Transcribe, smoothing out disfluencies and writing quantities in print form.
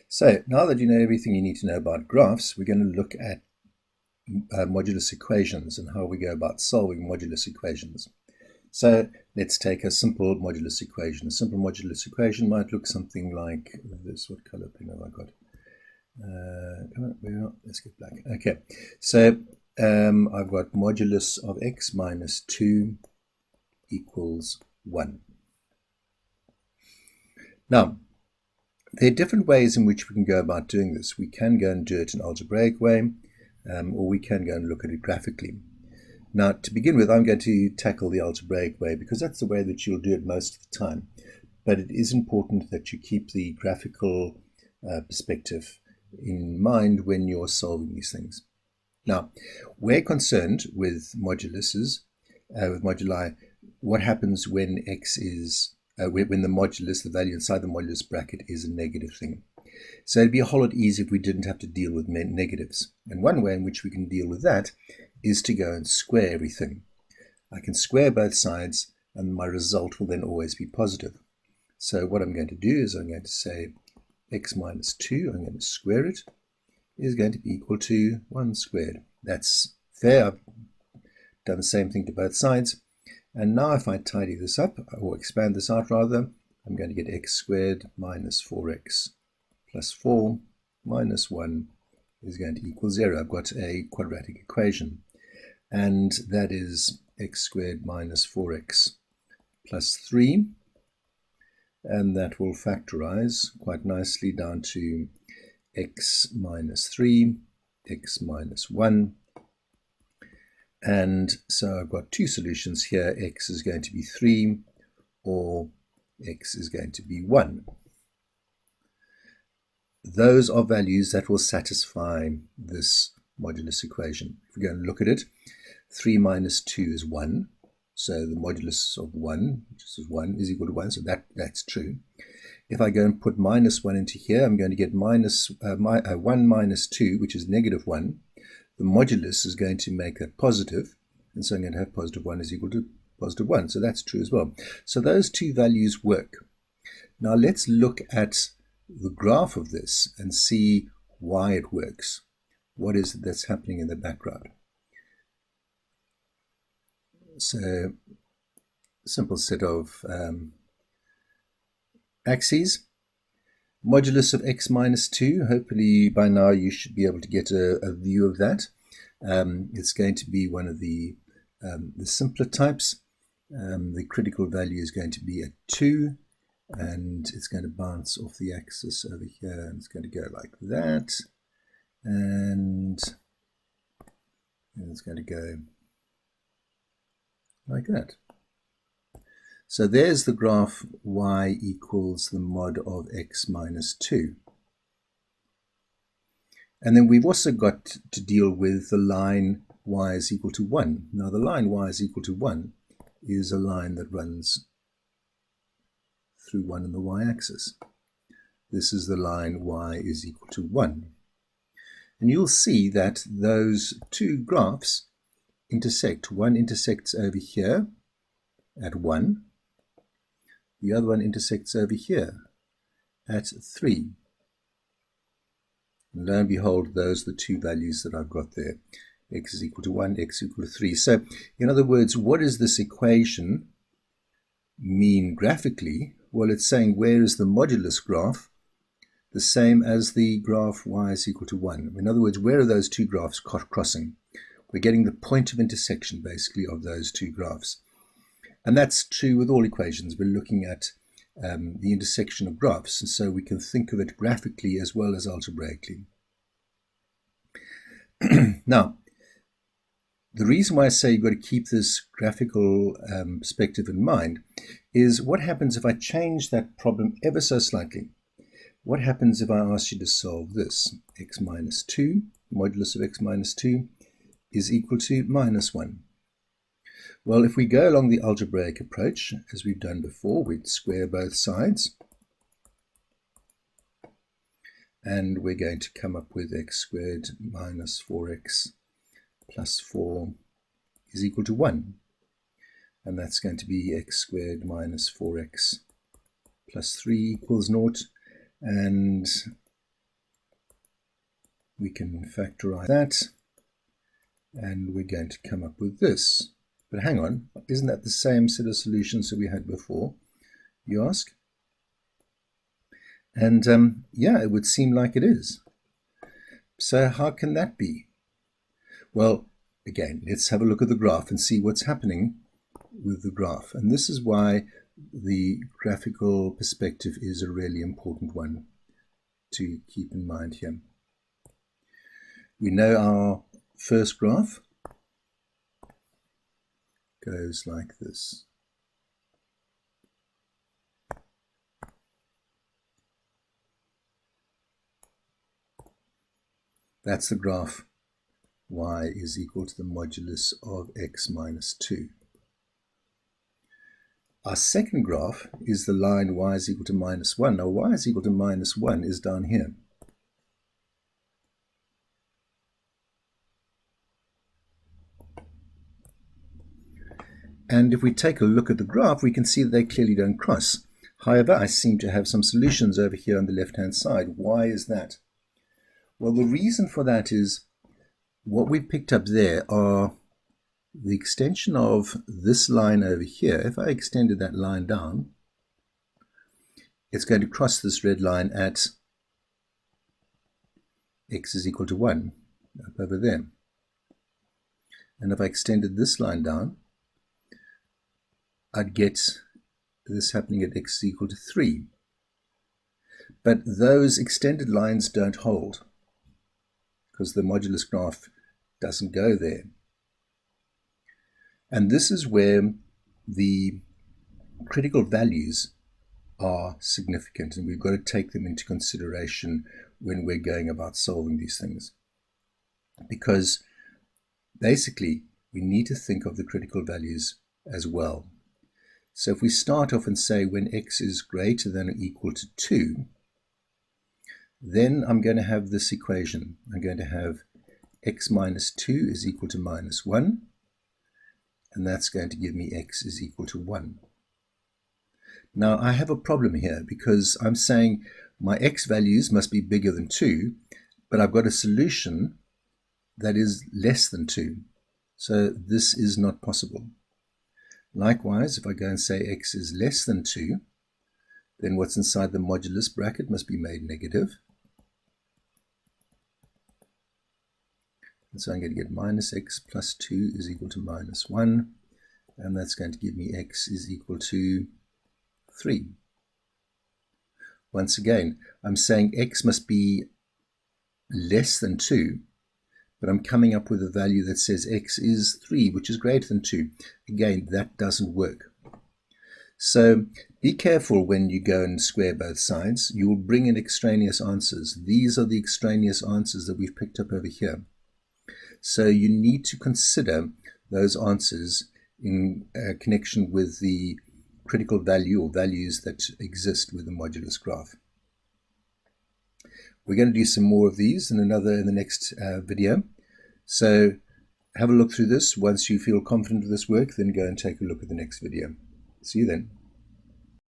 So now that you know everything you need to know about graphs, we're going to look at modulus equations and how we go about solving modulus equations. So let's take a simple modulus equation. A simple modulus equation might look something like this. What color pen have I got? Let's get black. Okay, so I've got modulus of x minus 2 equals 1. Now, there are different ways in which we can go about doing this. We can go and do it in an algebraic way, or we can go and look at it graphically. Now, to begin with, I'm going to tackle the algebraic way because that's the way that you'll do it most of the time. But it is important that you keep the graphical perspective in mind when you're solving these things. Now, we're concerned with moduluses, with moduli, what happens when x is, when the modulus, the value inside the modulus bracket, is a negative thing. So it'd be a whole lot easier if we didn't have to deal with negatives. And one way in which we can deal with that is to go and square everything. I can square both sides and my result will then always be positive. So what I'm going to do is I'm going to say x minus 2, I'm going to square it, is going to be equal to 1 squared. That's fair. I've done the same thing to both sides. And now if I tidy this up, or expand this out rather, I'm going to get x squared minus 4x plus 4 minus 1 is going to equal 0. I've got a quadratic equation. And that is x squared minus 4x plus 3. And that will factorize quite nicely down to x minus 3, x minus 1. And so I've got two solutions here. X is going to be 3 or x is going to be 1. Those are values that will satisfy this modulus equation. If we go and look at it, 3 minus 2 is 1. So the modulus of 1, which is 1, is equal to 1. So that's true. If I go and put minus 1 into here, I'm going to get 1 minus 2, which is negative 1. The modulus is going to make that positive, and so I'm going to have positive 1 is equal to positive 1. So that's true as well. So those two values work. Now let's look at the graph of this and see why it works. What is it that's happening in the background? So simple set of axes. Modulus of x minus 2, hopefully by now you should be able to get a view of that. It's going to be one of the simpler types. The critical value is going to be at 2, and it's going to bounce off the axis over here, and it's going to go like that, and it's going to go like that. So there's the graph y equals the mod of x minus 2. And then we've also got to deal with the line y is equal to 1. Now the line y is equal to 1 is a line that runs through 1 in the y-axis. This is the line y is equal to 1. And you'll see that those two graphs intersect. One intersects over here at 1. The other one intersects over here at 3. And lo and behold, those are the two values that I've got there. X is equal to 1, x is equal to 3. So, in other words, what does this equation mean graphically? Well, it's saying where is the modulus graph the same as the graph y is equal to 1? In other words, where are those two graphs crossing? We're getting the point of intersection, basically, of those two graphs. And that's true with all equations. We're looking at the intersection of graphs, and so we can think of it graphically as well as algebraically. Now, the reason why I say you've got to keep this graphical perspective in mind is what happens if I change that problem ever so slightly. What happens if I ask you to solve this? X minus 2, modulus of x minus 2 is equal to minus 1. Well, if we go along the algebraic approach, as we've done before, we'd square both sides. And we're going to come up with x squared minus 4x plus 4 is equal to 1. And that's going to be x squared minus 4x plus 3 equals 0. And We can factorize that, and we're going to come up with this. But hang on, isn't that the same set of solutions that we had before, you ask? And yeah, it would seem like it is. So how can that be? Well, again, let's have a look at the graph and see what's happening with the graph. And this is why the graphical perspective is a really important one to keep in mind here. We know our first graph goes like this. That's the graph y is equal to the modulus of x minus 2. Our second graph is the line y is equal to minus 1. Now y is equal to minus 1 is down here. And if we take a look at the graph, we can see that they clearly don't cross. However, I seem to have some solutions over here on the left-hand side. Why is that? Well, the reason for that is what we picked up there are the extension of this line over here. If I extended that line down, it's going to cross this red line at x is equal to 1, up over there. And if I extended this line down, I'd get this happening at x is equal to 3. But those extended lines don't hold because the modulus graph doesn't go there. And this is where the critical values are significant, and we've got to take them into consideration when we're going about solving these things. Because basically, we need to think of the critical values as well. So if we start off and say when x is greater than or equal to 2, then I'm going to have this equation. I'm going to have x minus 2 is equal to minus 1, and that's going to give me x is equal to 1. Now I have a problem here because I'm saying my x values must be bigger than 2, but I've got a solution that is less than 2. So this is not possible. Likewise, if I go and say x is less than 2, then what's inside the modulus bracket must be made negative. And so I'm going to get minus x plus 2 is equal to minus 1, and that's going to give me x is equal to 3. Once again, I'm saying x must be less than 2, but I'm coming up with a value that says x is 3, which is greater than 2. Again, that doesn't work. So be careful when you go and square both sides. You will bring in extraneous answers. These are the extraneous answers that we've picked up over here. So you need to consider those answers in connection with the critical value or values that exist with the modulus graph. We're going to do some more of these in the next video. So have a look through this. Once you feel confident with this work, then go and take a look at the next video. See you then.